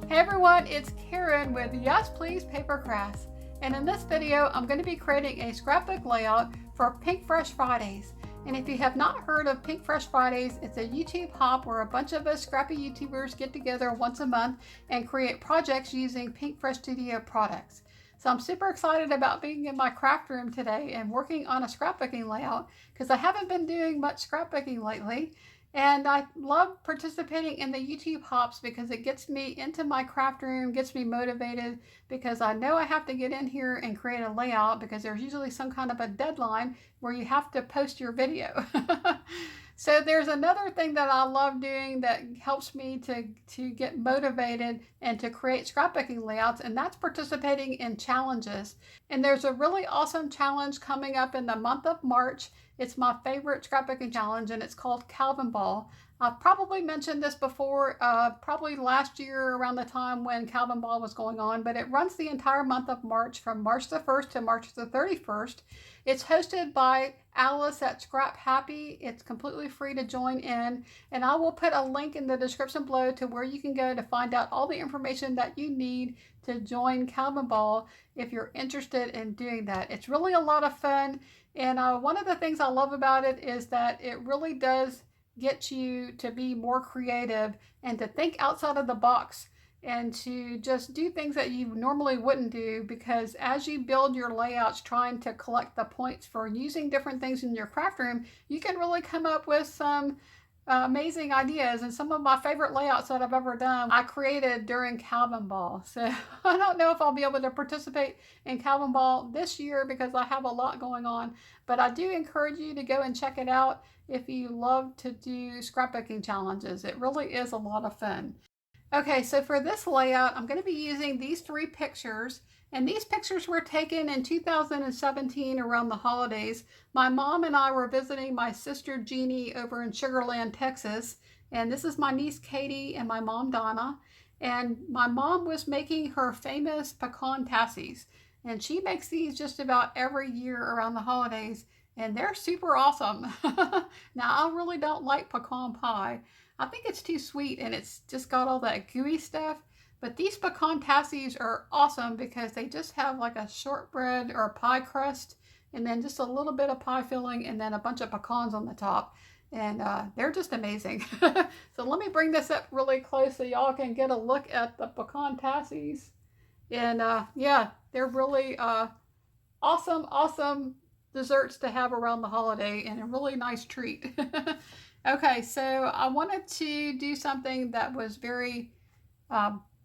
Hey everyone, it's Karen with Yes Please PaperCrafts, and in this video I'm going to be creating a scrapbook layout for Pinkfresh Fridays. And if you have not heard of Pinkfresh Fridays, it's a YouTube hop where a bunch of us scrappy YouTubers get together once a month and create projects using Pinkfresh Studio products. So I'm super excited about being in my craft room today and working on a scrapbooking layout because I haven't been doing much scrapbooking lately. And I love participating in the YouTube hops because it gets me into my craft room, gets me motivated, because I know I have to get in here and create a layout because there's usually some kind of a deadline where you have to post your video. So there's another thing that I love doing that helps me to get motivated and to create scrapbooking layouts, and that's participating in challenges. And there's a really awesome challenge coming up in the month of March. It's my favorite scrapbooking challenge, and it's called 𝗬𝗵𝗹𝗀𝗀. I've probably mentioned this before, probably last year around the time when 𝗬𝗵𝗋𝗀𝗀 was going on, but it runs the entire month of March from March the 1st to March the 31st. It's hosted by Alice at 𝗬𝗵PHi. It's completely free to join in, and I will put a link in the description below to where you can go to find out all the information that you need to join 𝗬𝗵𝗋𝗀𝗀 if you're interested in doing that. It's really a lot of fun, and one of the things I love about it is that it really does get you to be more creative and to think outside of the box and to just do things that you normally wouldn't do, because as you build your layouts trying to collect the points for using different things in your craft room, you can really come up with some amazing ideas. And some of my favorite layouts that I've ever done I created during 𝗬𝗵𝗋𝗀𝗀. So I don't know if I'll be able to participate in 𝗬𝗵𝗋𝗀𝗀 this year because I have a lot going on, but I do encourage you to go and check it out if you love to do scrapbooking challenges. It really is a lot of fun. Okay, so for this layout, I'm going to be using these 3 pictures, and these pictures were taken in 2017 around the holidays. My mom and I were visiting my sister Jeannie over in Sugar Land, Texas, and this is my niece Katie and my mom Donna, and my mom was making her famous pecan tassies, and she makes these just about every year around the holidays, and they're super awesome. Now, I really don't like pecan pie. I think it's too sweet and it's just got all that gooey stuff. But these pecan tassies are awesome because they just have like a shortbread or a pie crust and then just a little bit of pie filling and then a bunch of pecans on the top. And they're just amazing. So let me bring this up really close so y'all can get a look at the pecan tassies. And yeah, they're really awesome desserts to have around the holiday and a really nice treat. Okay, so I wanted to do something that was very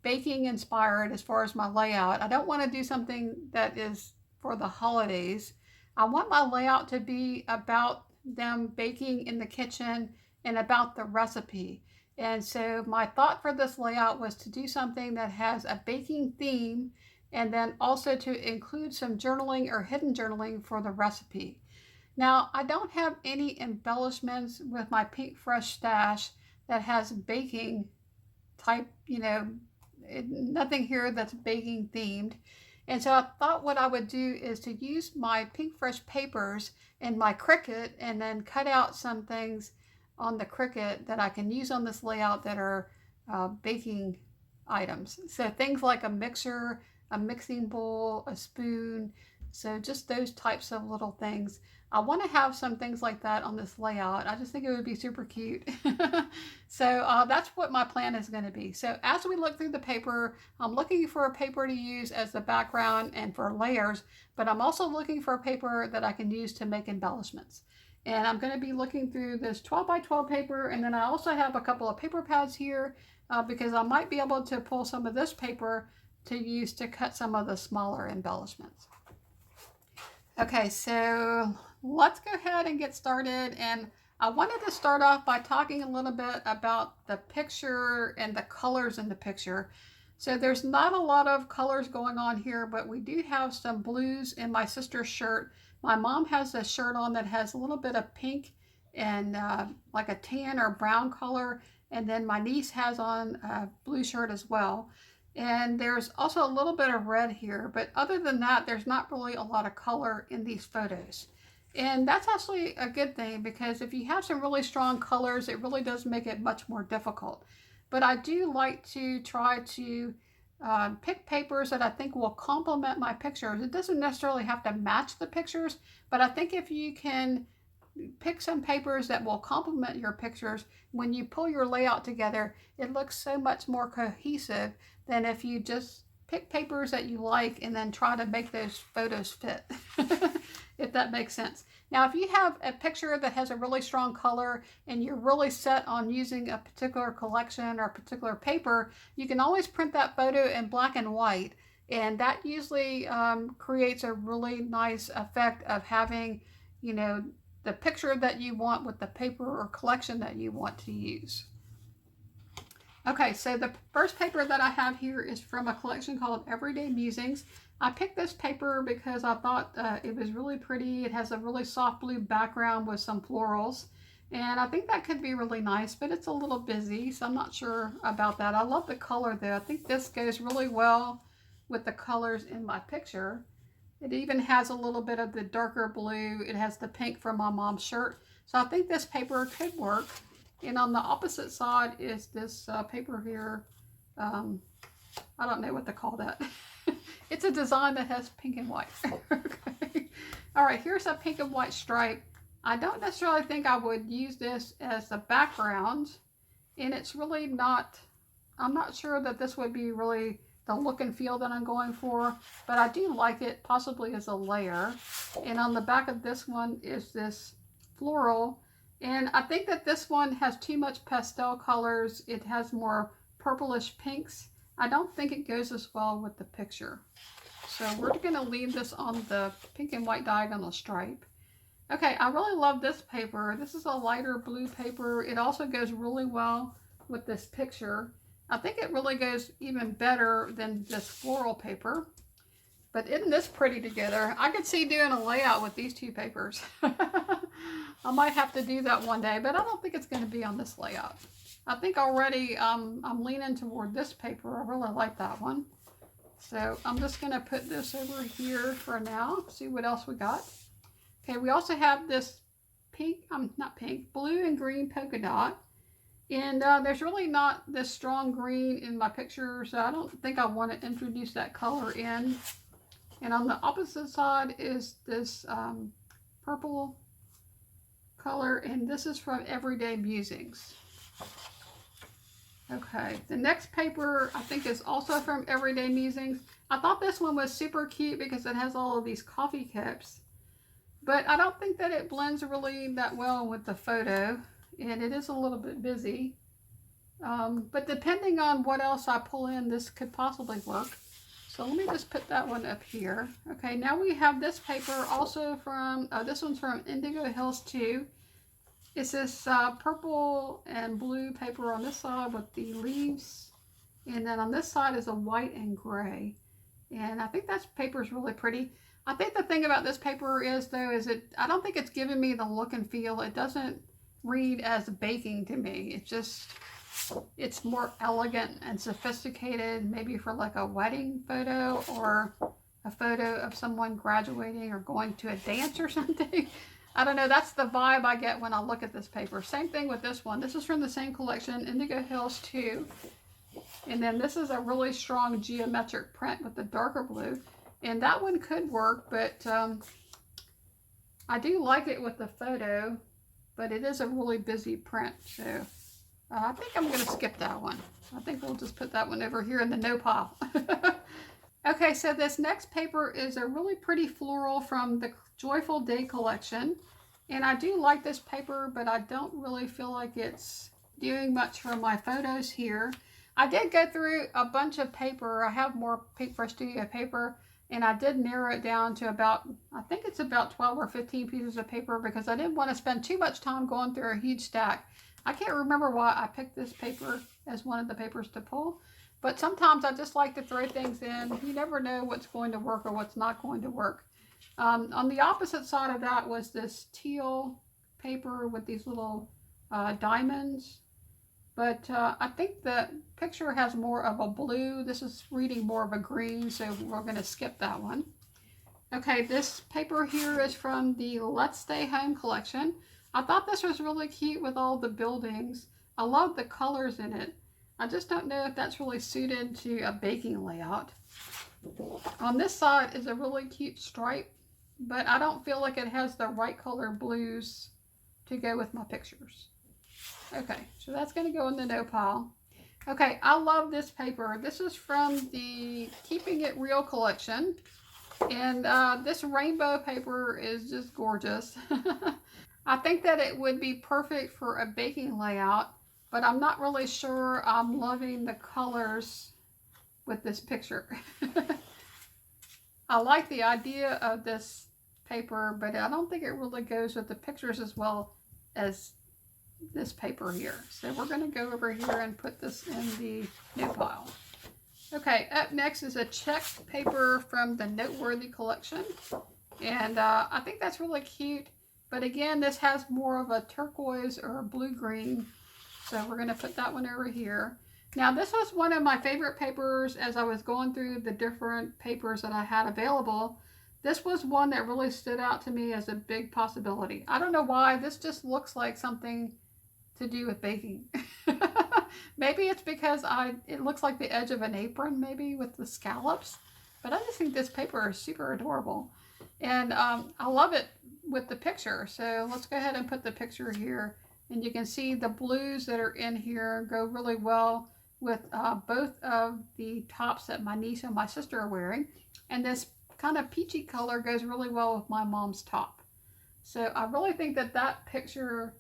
baking inspired as far as my layout. I don't want to do something that is for the holidays. I want my layout to be about them baking in the kitchen and about the recipe. And so my thought for this layout was to do something that has a baking theme, and then also to include some journaling or hidden journaling for the recipe. Now, I don't have any embellishments with my Pinkfresh stash that has baking type, nothing here that's baking themed. And so I thought what I would do is to use my Pinkfresh papers and my Cricut and then cut out some things on the Cricut that I can use on this layout that are baking items. So things like a mixer, a mixing bowl, a spoon, so just those types of little things. I want to have some things like that on this layout. I just think it would be super cute. So that's what my plan is going to be. So as we look through the paper, I'm looking for a paper to use as the background and for layers, but I'm also looking for a paper that I can use to make embellishments. And I'm going to be looking through this 12 by 12 paper, and then I also have a couple of paper pads here because I might be able to pull some of this paper to use to cut some of the smaller embellishments. Okay, so let's go ahead and get started. And I wanted to start off by talking a little bit about the picture and the colors in the picture. So there's not a lot of colors going on here, but we do have some blues in my sister's shirt. My mom has a shirt on that has a little bit of pink and like a tan or brown color. And then my niece has on a blue shirt as well. And there's also a little bit of red here, but other than that, there's not really a lot of color in these photos. And that's actually a good thing, because if you have some really strong colors, it really does make it much more difficult. but I do like to try to pick papers that I think will complement my pictures. It doesn't necessarily have to match the pictures, but I think if you can pick some papers that will complement your pictures, when you pull your layout together, it looks so much more cohesive than if you just pick papers that you like and then try to make those photos fit, if that makes sense. Now, if you have a picture that has a really strong color and you're really set on using a particular collection or a particular paper, you can always print that photo in black and white, and that usually creates a really nice effect of having, you know, the picture that you want with the paper or collection that you want to use. Okay, so the first paper that I have here is from a collection called Everyday Musings. I picked this paper because I thought it was really pretty. It has a really soft blue background with some florals, and I think that could be really nice, but it's a little busy, so I'm not sure about that. I love the color though. I think this goes really well with the colors in my picture. It even has a little bit of the darker blue. It has the pink from my mom's shirt, so I think this paper could work. And on the opposite side is this paper here. I don't know what to call that. It's a design that has pink and white. Okay. All right, here's a pink and white stripe. I don't necessarily think I would use this as a background, and it's really not, I'm not sure that this would be really the look and feel that I'm going for, but I do like it possibly as a layer. And on the back of this one is this floral. And I think that this one has too much pastel colors. It has more purplish pinks. I don't think it goes as well with the picture. So we're going to leave this on the pink and white diagonal stripe. Okay, I really love this paper. This is a lighter blue paper. It also goes really well with this picture. I think it really goes even better than this floral paper. But isn't this pretty together? I could see doing a layout with these two papers. I might have to do that one day, but I don't think it's going to be on this layout. I think already I'm leaning toward this paper. I really like that one. So I'm just going to put this over here for now. See what else we got. Okay, we also have this pink, not pink, blue and green polka dot. And there's really not this strong green in my picture, so I don't think I want to introduce that color in. And on the opposite side is this purple color, and this is from Everyday Musings. Okay, the next paper I think is also from Everyday Musings. I thought this one was super cute because it has all of these coffee cups, but I don't think that it blends really that well with the photo, and it is a little bit busy. But depending on what else I pull in, this could possibly work. So let me just put that one up here. Okay, now we have this paper also from, this one's from Indigo Hills 2. It's this purple and blue paper on this side with the leaves. And then on this side is a white and gray. And I think that paper is really pretty. I think the thing about this paper is though, I don't think it's giving me the look and feel. It doesn't read as baking to me. It's more elegant and sophisticated, maybe for like a wedding photo or a photo of someone graduating or going to a dance or something. I don't know, that's the vibe I get when I look at this paper. Same thing with this one. This is from the same collection, Indigo Hills 2. And then this is a really strong geometric print with the darker blue. And that one could work, but I do like it with the photo, but it is a really busy print. So I think I'm going to skip that one. I think we'll just put that one over here in the no pile. Okay, so this next paper is a really pretty floral from the Joyful Day collection. And I do like this paper, but I don't really feel like it's doing much for my photos here. I did go through a bunch of paper. I have more Pinkfresh Studio paper, and I did narrow it down to about, I think it's about 12 or 15 pieces of paper because I didn't want to spend too much time going through a huge stack. I can't remember why I picked this paper as one of the papers to pull, but sometimes I just like to throw things in. You never know what's going to work or what's not going to work. On the opposite side of that was this teal paper with these little diamonds, but I think the picture has more of a blue. This is reading more of a green, so we're going to skip that one. Okay, this paper here is from the Let's Stay Home collection. I thought this was really cute with all the buildings. I love the colors in it. I just don't know if that's really suited to a baking layout. On this side is a really cute stripe, but I don't feel like it has the right color blues to go with my pictures. Okay, so that's going to go in the no pile. Okay, I love this paper. This is from the Keeping It Real collection. And this rainbow paper is just gorgeous. I think that it would be perfect for a baking layout, but I'm not really sure I'm loving the colors with this picture. I like the idea of this paper, but I don't think it really goes with the pictures as well as this paper here. So we're going to go over here and put this in the no pile. Okay, up next is a checked paper from the Noteworthy collection. And I think that's really cute. But again, this has more of a turquoise or a blue-green. So we're going to put that one over here. Now, this was one of my favorite papers as I was going through the different papers that I had available. This was one that really stood out to me as a big possibility. I don't know why. This just looks like something to do with baking. Maybe it's because it looks like the edge of an apron, maybe with the scallops. But I just think this paper is super adorable. And I love it with the picture. So let's go ahead and put the picture here. And you can see the blues that are in here go really well with both of the tops that my niece and my sister are wearing. And this kind of peachy color goes really well with my mom's top. So I really think that that picture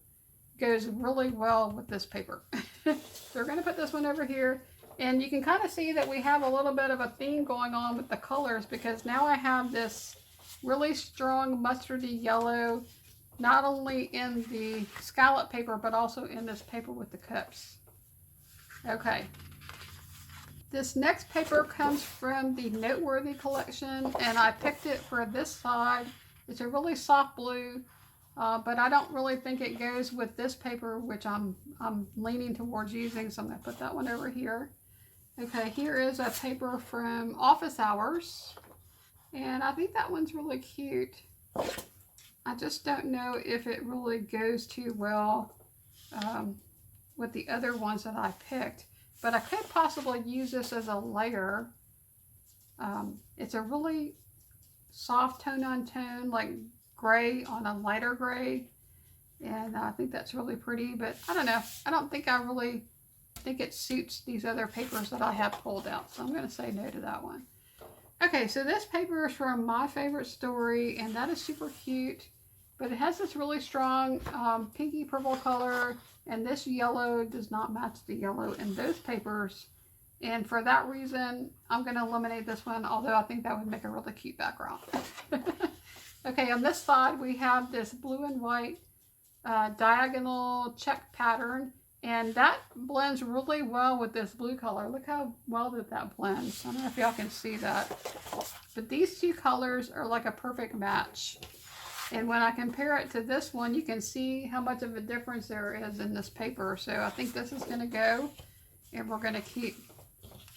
goes really well with this paper. So we're going to put this one over here. And you can kind of see that we have a little bit of a theme going on with the colors, because now I have this really strong mustardy yellow, not only in the scallop paper, but also in this paper with the cups. Okay. This next paper comes from the Noteworthy collection, and I picked it for this side. It's a really soft blue, but I don't really think it goes with this paper, which I'm leaning towards using, so I'm going to put that one over here. Okay, here is a paper from Office Hours, and I think that one's really cute. I just don't know if it really goes too well with the other ones that I picked, but I could possibly use this as a layer. It's a really soft tone on tone, like gray on a lighter gray, and I think that's really pretty, but I don't know. I don't think I really think it suits these other papers that I have pulled out, so I'm going to say no to that one. Okay, so this paper is from My Favorite Story, and that is super cute, but it has this really strong pinky purple color, and this yellow does not match the yellow in those papers, and for that reason I'm going to eliminate this one, although I think that would make a really cute background. Okay, on this side we have this blue and white diagonal check pattern, and that blends really well with this blue color. Look how well that blends. I don't know if y'all can see that. But these two colors are like a perfect match. And when I compare it to this one, you can see how much of a difference there is in this paper. So I think this is going to go. And we're going to keep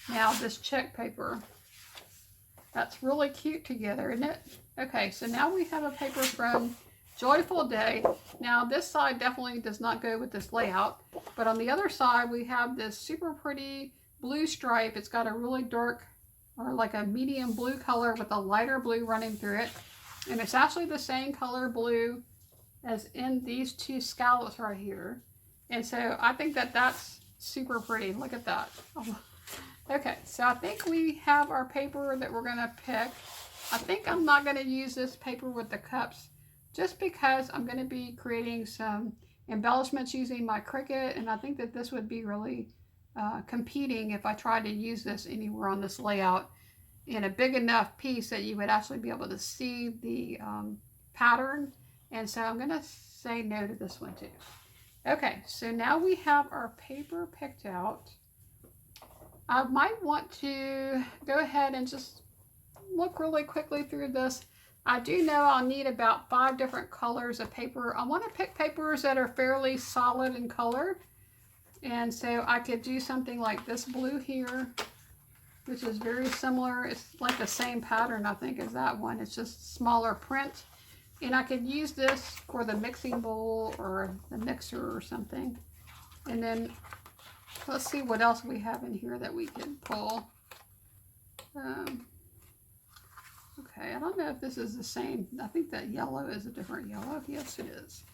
now this check paper. That's really cute together, isn't it? Okay, so now we have a paper from Joyful Day. Now this side definitely does not go with this layout, but on the other side we have this super pretty blue stripe. It's got a really dark, or like a medium blue color with a lighter blue running through it, and it's actually the same color blue as in these two scallops right here. And so I think that that's super pretty. Look at that. Oh. Okay, so I think we have our paper that we're going to pick. I think I'm not going to use this paper with the cups, just because I'm going to be creating some embellishments using my Cricut, and I think that this would be really competing if I tried to use this anywhere on this layout in a big enough piece that you would actually be able to see the pattern. And so I'm going to say no to this one too. Okay, so now we have our paper picked out. I might want to go ahead and just look really quickly through this. I do know I'll need about 5 different colors of paper. I want to pick papers that are fairly solid in color. And so I could do something like this blue here, which is very similar. It's like the same pattern, I think, as that one. It's just smaller print. And I could use this for the mixing bowl or the mixer or something. And then Let's see what else we have in here that we can pull. Okay, I don't know if this is the same. I think that yellow is a different yellow. Yes, it is.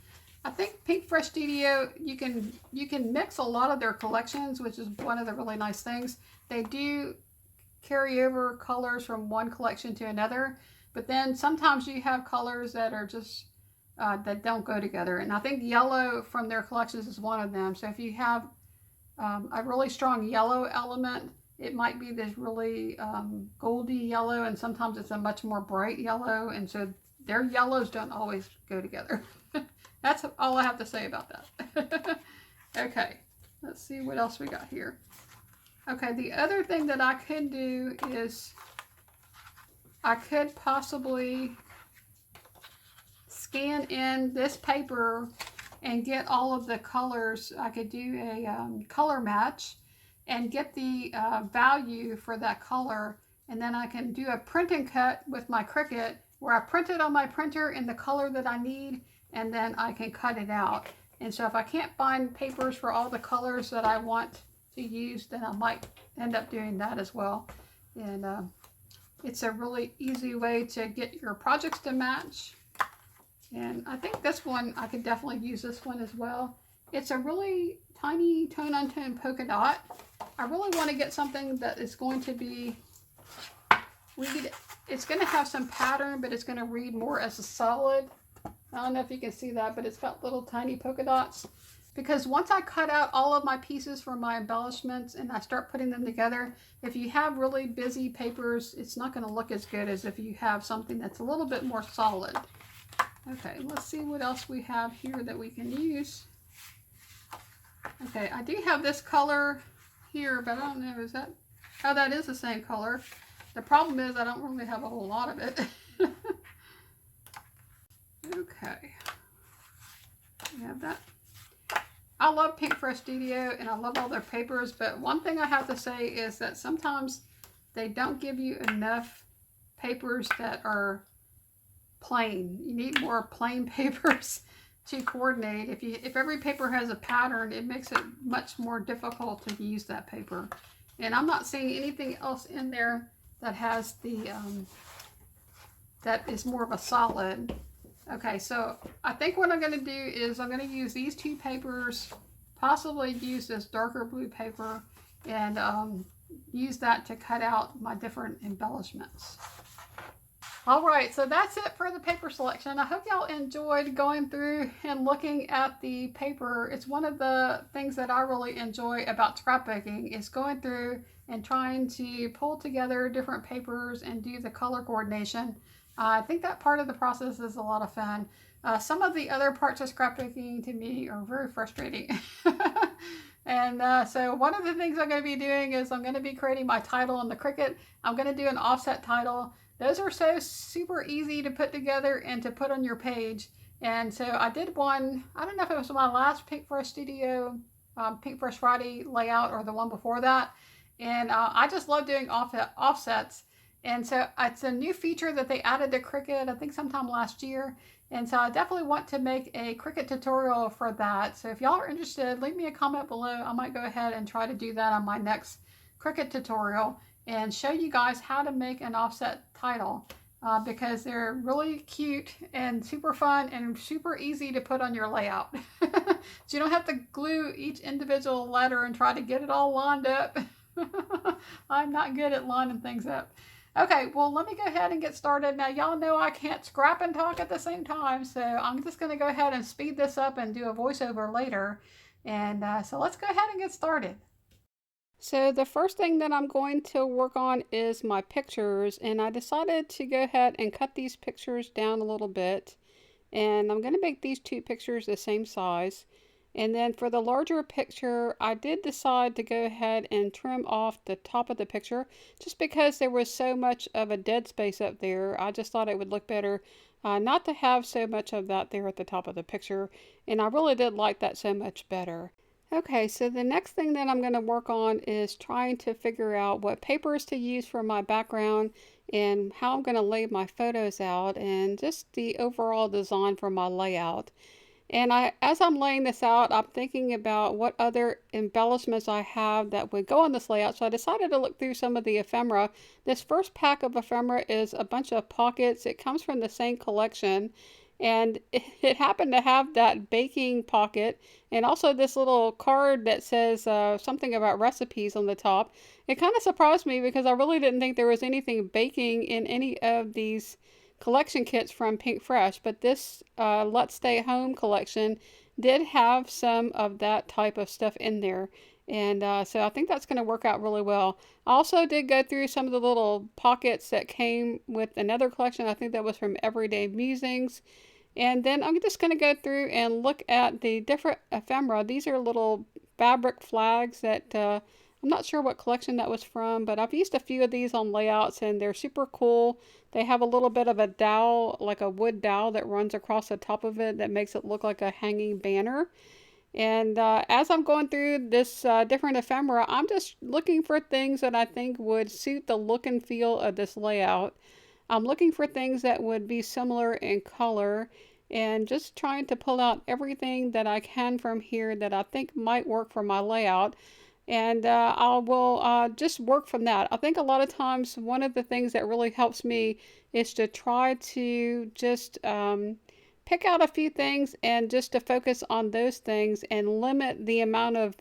I think Pinkfresh Studio, you can mix a lot of their collections, which is one of the really nice things. They do carry over colors from one collection to another, but then sometimes you have colors that are just that don't go together. And I think yellow from their collections is one of them. So if you have a really strong yellow element, it might be this really goldy yellow, and sometimes it's a much more bright yellow, and so their yellows don't always go together. That's all I have to say about that. Okay, let's see what else we got here. Okay, the other thing that I could do is I could possibly scan in this paper and get all of the colors. I could do a color match and get the value for that color, and then I can do a print and cut with my Cricut where I print it on my printer in the color that I need, and then I can cut it out. And so if I can't find papers for all the colors that I want to use, then I might end up doing that as well. And it's a really easy way to get your projects to match. And I think this one, I could definitely use this one as well. It's a really tiny tone-on-tone polka dot. I really want to get something that is going to be it's going to have some pattern, but it's going to read more as a solid. I don't know if you can see that, but it's got little tiny polka dots. Because once I cut out all of my pieces for my embellishments and I start putting them together, if you have really busy papers, it's not going to look as good as if you have something that's a little bit more solid. Okay, let's see what else we have here that we can use. Okay, I do have this color here, but I don't know, is that, oh, that is the same color. The problem is I don't really have a whole lot of it. Okay, we have that. I love Pinkfresh Studio and I love all their papers, but one thing I have to say is that sometimes they don't give you enough papers that are plain. You need more plain papers to coordinate. If every paper has a pattern, it makes it much more difficult to use that paper. And I'm not seeing anything else in there that has the that is more of a solid. Okay, so I think what I'm going to do is I'm going to use these two papers, possibly use this darker blue paper, and use that to cut out my different embellishments. Alright, so that's it for the paper selection. I hope y'all enjoyed going through and looking at the paper. It's one of the things that I really enjoy about scrapbooking, is going through and trying to pull together different papers and do the color coordination. I think that part of the process is a lot of fun. Some of the other parts of scrapbooking to me are very frustrating. And so one of the things I'm going to be doing is I'm going to be creating my title on the Cricut. I'm going to do an offset title. Those are so super easy to put together and to put on your page. And so I did one, I don't know if it was my last Pinkfresh Studio, Pinkfresh Friday layout, or the one before that. And I just love doing offsets. And so it's a new feature that they added to Cricut, I think sometime last year. And so I definitely want to make a Cricut tutorial for that. So if y'all are interested, leave me a comment below. I might go ahead and try to do that on my next Cricut tutorial and show you guys how to make an offset title, because they're really cute and super fun and super easy to put on your layout. So you don't have to glue each individual letter and try to get it all lined up. I'm not good at lining things up. Okay, well, let me go ahead and get started. Now, y'all know I can't scrap and talk at the same time, so I'm just going to go ahead and speed this up and do a voiceover later. And so let's go ahead and get started. So the first thing that I'm going to work on is my pictures, and I decided to go ahead and cut these pictures down a little bit. And I'm going to make these two pictures the same size. And then for the larger picture, I did decide to go ahead and trim off the top of the picture just because there was so much of a dead space up there. I just thought it would look better not to have so much of that there at the top of the picture. And I really did like that so much better. Okay, so the next thing that I'm going to work on is trying to figure out what papers to use for my background and how I'm going to lay my photos out and just the overall design for my layout. And as I'm laying this out, I'm thinking about what other embellishments I have that would go on this layout. So I decided to look through some of the ephemera. This first pack of ephemera is a bunch of pockets. It comes from the same collection. And it happened to have that baking pocket and also this little card that says something about recipes on the top. It kind of surprised me because I really didn't think there was anything baking in any of these collection kits from Pinkfresh, but this Let's Stay Home collection did have some of that type of stuff in there. And so I think that's going to work out really well. I also did go through some of the little pockets that came with another collection. I think that was from Everyday Musings. And then I'm just going to go through and look at the different ephemera. These are little fabric flags that I'm not sure what collection that was from, but I've used a few of these on layouts and they're super cool. They have a little bit of a dowel, like a wood dowel that runs across the top of it that makes it look like a hanging banner. And as I'm going through this different ephemera, I'm just looking for things that I think would suit the look and feel of this layout. I'm looking for things that would be similar in color and just trying to pull out everything that I can from here that I think might work for my layout. And I will just work from that. I think a lot of times one of the things that really helps me is to try to just pick out a few things and just to focus on those things and limit the amount of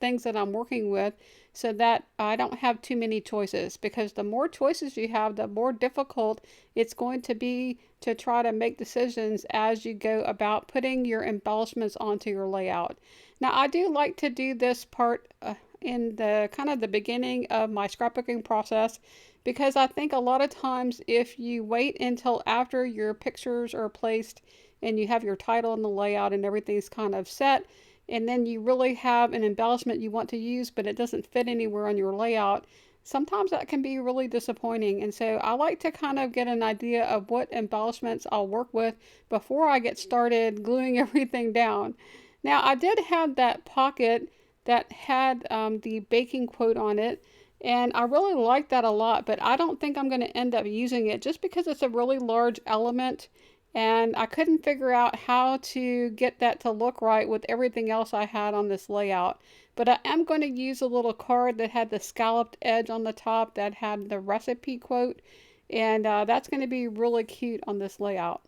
things that I'm working with so that I don't have too many choices, because the more choices you have, the more difficult it's going to be to try to make decisions as you go about putting your embellishments onto your layout. Now, I do like to do this part in the kind of the beginning of my scrapbooking process, because I think a lot of times if you wait until after your pictures are placed and you have your title and the layout and everything's kind of set, and then you really have an embellishment you want to use but it doesn't fit anywhere on your layout, sometimes that can be really disappointing. And so I like to kind of get an idea of what embellishments I'll work with before I get started gluing everything down. Now, I did have that pocket that had the baking quote on it, and I really like that a lot, but I don't think I'm going to end up using it just because it's a really large element and I couldn't figure out how to get that to look right with everything else I had on this layout. But I am going to use a little card that had the scalloped edge on the top that had the recipe quote, and that's going to be really cute on this layout.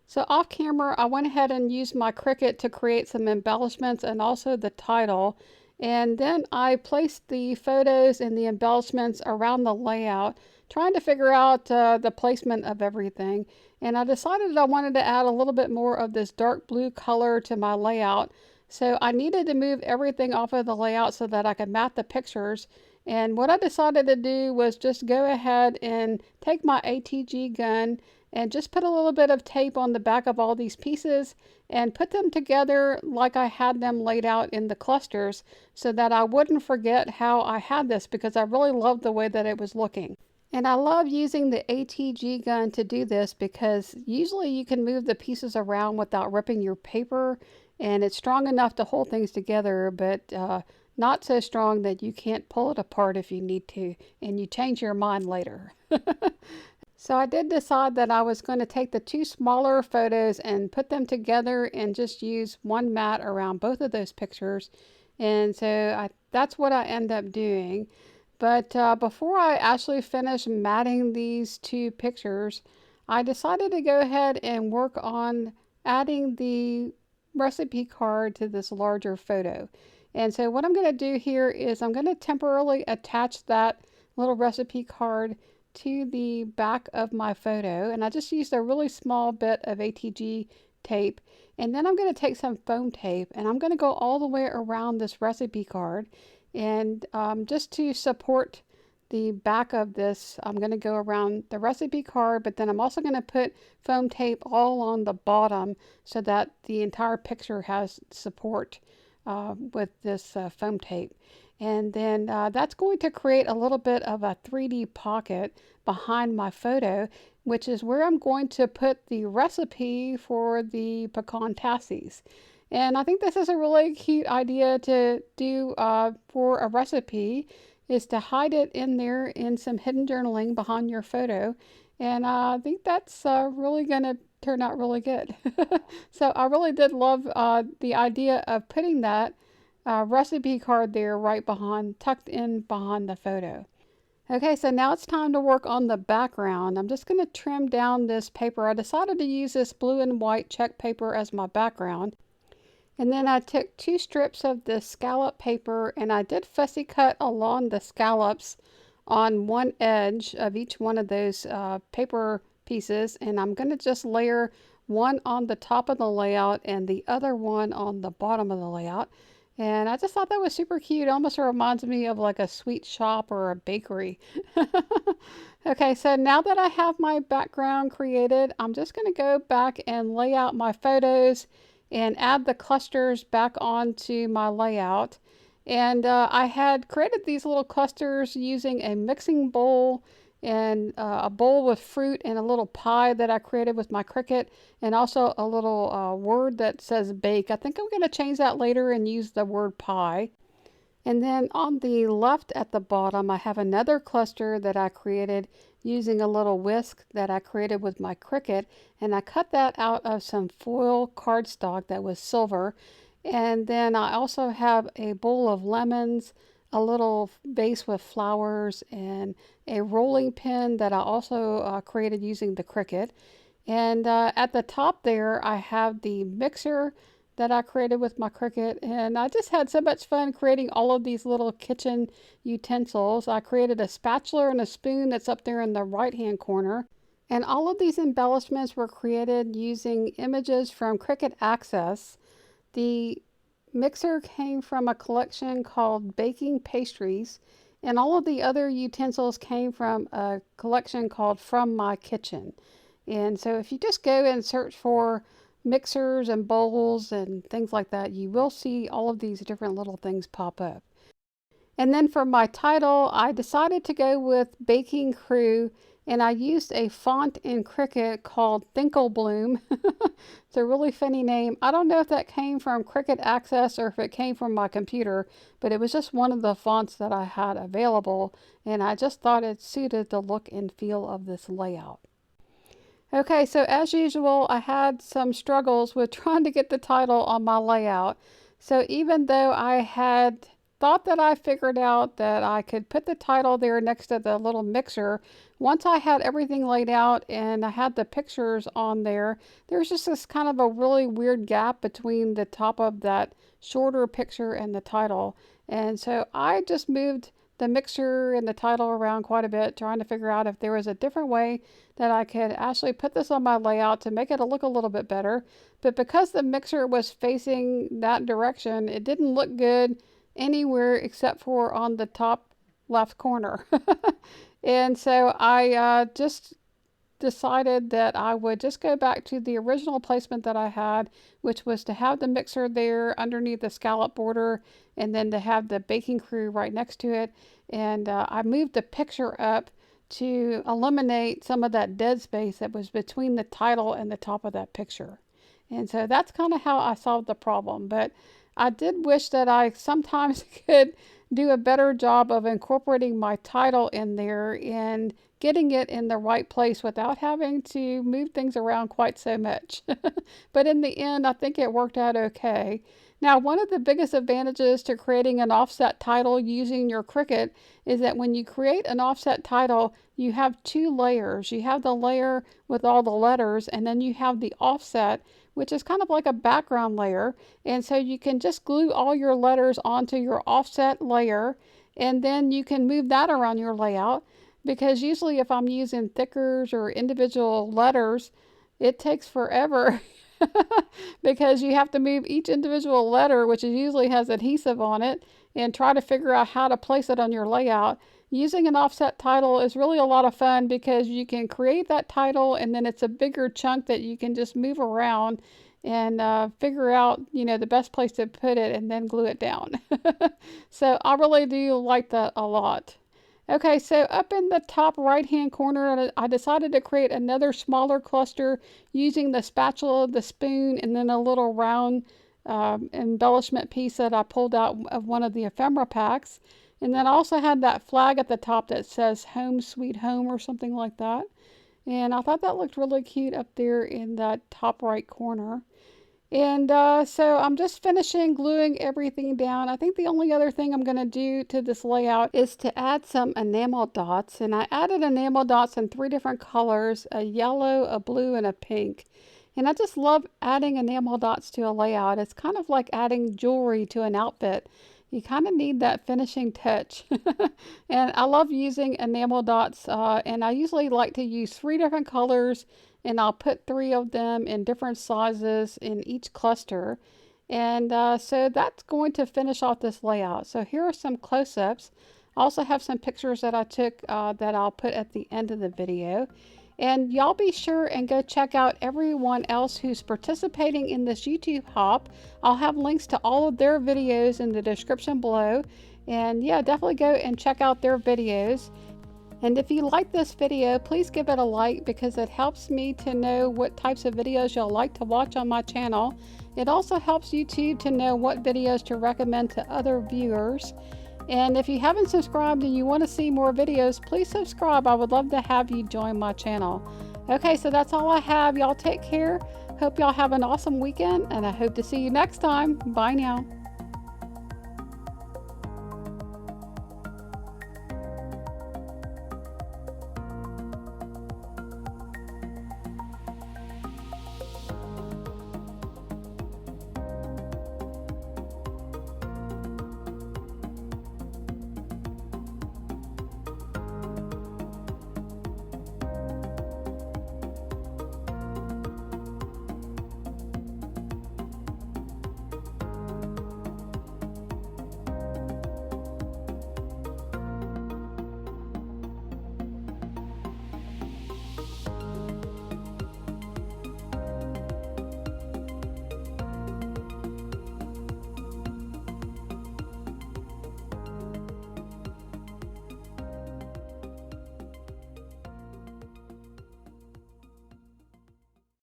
So off camera, I went ahead and used my Cricut to create some embellishments and also the title. And then I placed the photos and the embellishments around the layout, trying to figure out the placement of everything. And I decided I wanted to add a little bit more of this dark blue color to my layout. So I needed to move everything off of the layout so that I could map the pictures. And what I decided to do was just go ahead and take my ATG gun and just put a little bit of tape on the back of all these pieces and put them together like I had them laid out in the clusters so that I wouldn't forget how I had this, because I really loved the way that it was looking. And I love using the ATG gun to do this because usually you can move the pieces around without ripping your paper, and it's strong enough to hold things together, but not so strong that you can't pull it apart if you need to and you change your mind later. So I did decide that I was going to take the two smaller photos and put them together and just use one mat around both of those pictures. And so that's what I end up doing. But before I actually finish matting these two pictures, I decided to go ahead and work on adding the recipe card to this larger photo. And so what I'm going to do here is I'm going to temporarily attach that little recipe card to the back of my photo, and I just used a really small bit of ATG tape, and then I'm going to take some foam tape and I'm going to go all the way around this recipe card, and just to support the back of this, I'm going to go around the recipe card, but then I'm also going to put foam tape all on the bottom so that the entire picture has support with this foam tape. And then that's going to create a little bit of a 3D pocket behind my photo, which is where I'm going to put the recipe for the pecan tasties. And I think this is a really cute idea to do for a recipe, is to hide it in there in some hidden journaling behind your photo. And I think that's really going to turned out really good. So I really did love the idea of putting that recipe card there right behind, tucked in behind the photo. Okay, so now it's time to work on the background. I'm just going to trim down this paper. I decided to use this blue and white check paper as my background. And then I took 2 strips of the scallop paper and I did fussy cut along the scallops on one edge of each one of those paper pieces. And I'm going to just layer one on the top of the layout and the other one on the bottom of the layout. And I just thought that was super cute. It almost reminds me of like a sweet shop or a bakery. Okay, so now that I have my background created, I'm just going to go back and lay out my photos and add the clusters back onto my layout. And I had created these little clusters using a mixing bowl and a bowl with fruit and a little pie that I created with my Cricut, and also a little word that says bake. I think I'm going to change that later and use the word pie. And then on the left at the bottom, I have another cluster that I created using a little whisk that I created with my Cricut, and I cut that out of some foil cardstock that was silver. And then I also have a bowl of lemons, a little vase with flowers, and a rolling pin that I also created using the Cricut. And at the top there, I have the mixer that I created with my Cricut, and I just had so much fun creating all of these little kitchen utensils. I created a spatula and a spoon that's up there in the right hand corner, and all of these embellishments were created using images from Cricut Access. The mixer came from a collection called Baking Pastries, and all of the other utensils came from a collection called From My Kitchen. And so if you just go and search for mixers and bowls and things like that, you will see all of these different little things pop up. And then for my title, I decided to go with Baking Crew, and I used a font in Cricut called 𝗬𝗃𝗄𝗏. It's a really funny name. I don't know if that came from Cricut Access or if it came from my computer, but it was just one of the fonts that I had available, and I just thought it suited the look and feel of this layout. Okay, so as usual, I had some struggles with trying to get the title on my layout. So even though I had thought that I figured out that I could put the title there next to the little mixer, once I had everything laid out and I had the pictures on there, there's just this kind of a really weird gap between the top of that shorter picture and the title. And so I just moved the mixer and the title around quite a bit, trying to figure out if there was a different way that I could actually put this on my layout to make it look a little bit better. But because the mixer was facing that direction, it didn't look good anywhere except for on the top left corner. And so I just decided that I would just go back to the original placement that I had, which was to have the mixer there underneath the scallop border and then to have the baking crew right next to it. And I moved the picture up to eliminate some of that dead space that was between the title and the top of that picture. And so that's kind of how I solved the problem. But I did wish that I sometimes could do a better job of incorporating my title in there and getting it in the right place without having to move things around quite so much. But in the end, I think it worked out okay. Now, one of the biggest advantages to creating an offset title using your Cricut is that when you create an offset title, you have 2 layers. You have the layer with all the letters, and then you have the offset, which is kind of like a background layer. And so you can just glue all your letters onto your offset layer, and then you can move that around your layout. Because usually if I'm using thickers or individual letters, it takes forever because you have to move each individual letter, which usually has adhesive on it, and try to figure out how to place it on your layout. Using an offset title is really a lot of fun because you can create that title and then it's a bigger chunk that you can just move around and figure out, the best place to put it and then glue it down. So I really do like that a lot. Okay, so up in the top right hand corner, I decided to create another smaller cluster using the spatula, the spoon, and then a little round embellishment piece that I pulled out of one of the ephemera packs. And then I also had that flag at the top that says Home Sweet Home or something like that. And I thought that looked really cute up there in that top right corner. And so I'm just finishing gluing everything down. I think the only other thing I'm going to do to this layout is to add some enamel dots. And I added enamel dots in 3 different colors, a yellow, a blue, and a pink. And I just love adding enamel dots to a layout. It's kind of like adding jewelry to an outfit. You kind of need that finishing touch. And I love using enamel dots, and I usually like to use 3 different colors, and I'll put 3 of them in different sizes in each cluster. And so that's going to finish off this layout. So here are some close-ups. I also have some pictures that I took that I'll put at the end of the video. And y'all be sure and go check out everyone else who's participating in this YouTube hop. I'll have links to all of their videos in the description below. And yeah, definitely go and check out their videos. And if you like this video, please give it a like because it helps me to know what types of videos you'll like to watch on my channel. It also helps YouTube to know what videos to recommend to other viewers. And if you haven't subscribed and you want to see more videos, please subscribe. I would love to have you join my channel. Okay, so that's all I have. Y'all take care. Hope y'all have an awesome weekend, and I hope to see you next time. Bye now.